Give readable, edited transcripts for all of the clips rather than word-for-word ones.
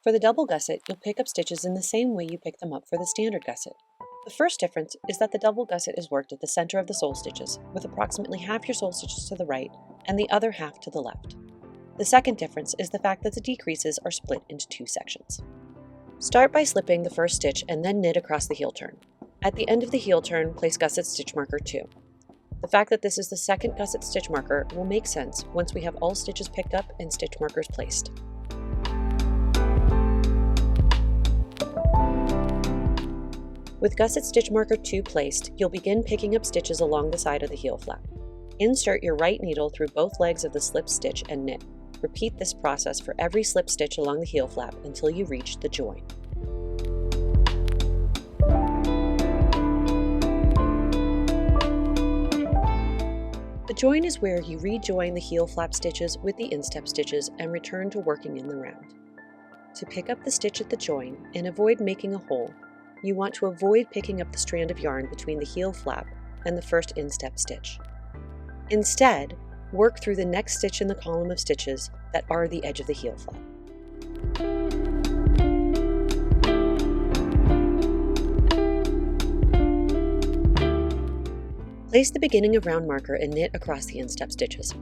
For the double gusset, you'll pick up stitches in the same way you pick them up for the standard gusset. The first difference is that the double gusset is worked at the center of the sole stitches, with approximately half your sole stitches to the right and the other half to the left. The second difference is the fact that the decreases are split into two sections. Start by slipping the first stitch and then knit across the heel turn. At the end of the heel turn, place gusset stitch marker 2. The fact that this is the second gusset stitch marker will make sense once we have all stitches picked up and stitch markers placed. With gusset stitch marker 2 placed, you'll begin picking up stitches along the side of the heel flap. Insert your right needle through both legs of the slip stitch and knit. Repeat this process for every slip stitch along the heel flap until you reach the join. The join is where you rejoin the heel flap stitches with the instep stitches and return to working in the round. To pick up the stitch at the join and avoid making a hole, you want to avoid picking up the strand of yarn between the heel flap and the first instep stitch. Instead, work through the next stitch in the column of stitches that are the edge of the heel flap. Place the beginning of round marker and knit across the instep stitches.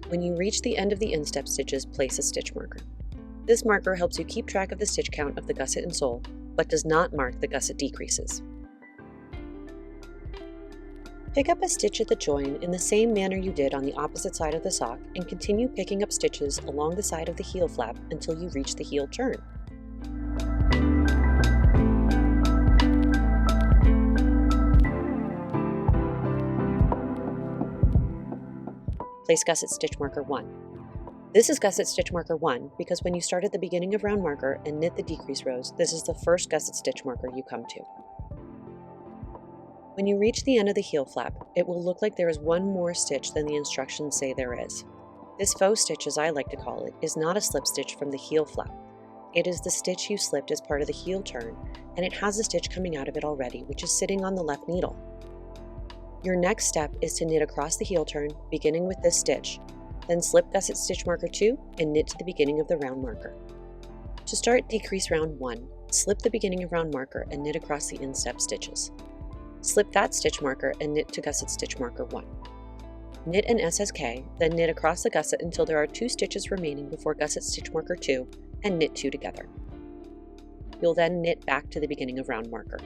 When you reach the end of the instep stitches, place a stitch marker. This marker helps you keep track of the stitch count of the gusset and sole, but does not mark the gusset decreases. Pick up a stitch at the join in the same manner you did on the opposite side of the sock and continue picking up stitches along the side of the heel flap until you reach the heel turn. Place gusset stitch marker 1. This is gusset stitch marker 1 because when you start at the beginning of round marker and knit the decrease rows, this is the first gusset stitch marker you come to. When you reach the end of the heel flap, it will look like there is one more stitch than the instructions say there is. This faux stitch, as I like to call it, is not a slip stitch from the heel flap. It is the stitch you slipped as part of the heel turn, and it has a stitch coming out of it already, which is sitting on the left needle. Your next step is to knit across the heel turn, beginning with this stitch, then slip gusset stitch marker 2 and knit to the beginning of the round marker. To start decrease round 1, slip the beginning of round marker and knit across the instep stitches. Slip that stitch marker and knit to gusset stitch marker 1. Knit an SSK, then knit across the gusset until there are 2 stitches remaining before gusset stitch marker 2 and knit 2 together. You'll then knit back to the beginning of round marker.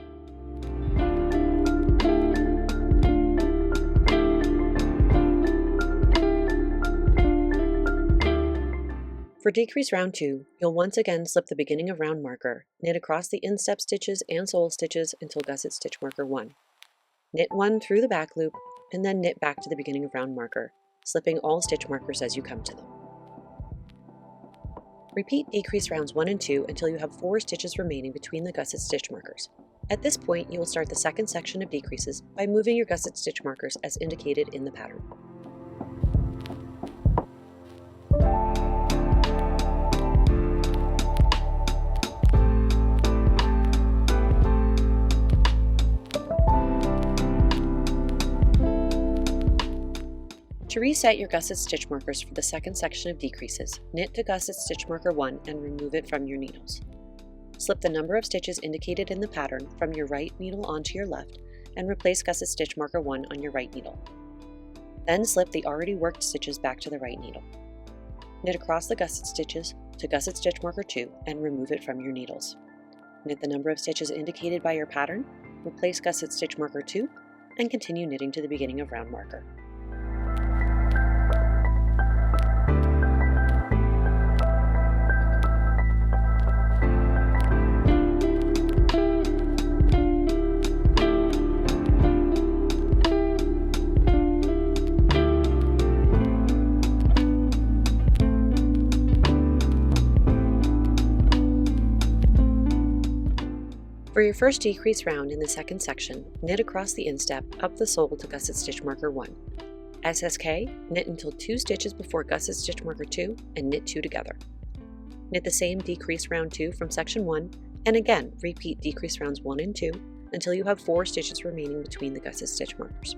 For decrease round 2, you'll once again slip the beginning of round marker, knit across the instep stitches and sole stitches until gusset stitch marker 1. Knit 1 through the back loop, and then knit back to the beginning of round marker, slipping all stitch markers as you come to them. Repeat decrease rounds 1 and 2 until you have 4 stitches remaining between the gusset stitch markers. At this point, you will start the second section of decreases by moving your gusset stitch markers as indicated in the pattern. To reset your gusset stitch markers for the second section of decreases, knit to gusset stitch marker 1 and remove it from your needles. Slip the number of stitches indicated in the pattern from your right needle onto your left and replace gusset stitch marker 1 on your right needle. Then slip the already worked stitches back to the right needle. Knit across the gusset stitches to gusset stitch marker 2 and remove it from your needles. Knit the number of stitches indicated by your pattern, replace gusset stitch marker 2, and continue knitting to the beginning of round marker. For your first decrease round in the second section, knit across the instep up the sole to gusset stitch marker 1. SSK, knit until 2 stitches before gusset stitch marker 2 and knit 2 together. Knit the same decrease round 2 from section 1 And again, repeat decrease rounds 1 and 2 until you have 4 stitches remaining between the gusset stitch markers.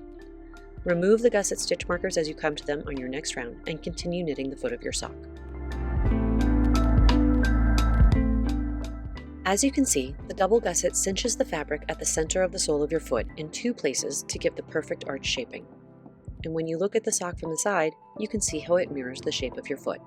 Remove the gusset stitch markers as you come to them on your next round and continue knitting the foot of your sock. As you can see, the double gusset cinches the fabric at the center of the sole of your foot in 2 places to give the perfect arch shaping. And when you look at the sock from the side, you can see how it mirrors the shape of your foot.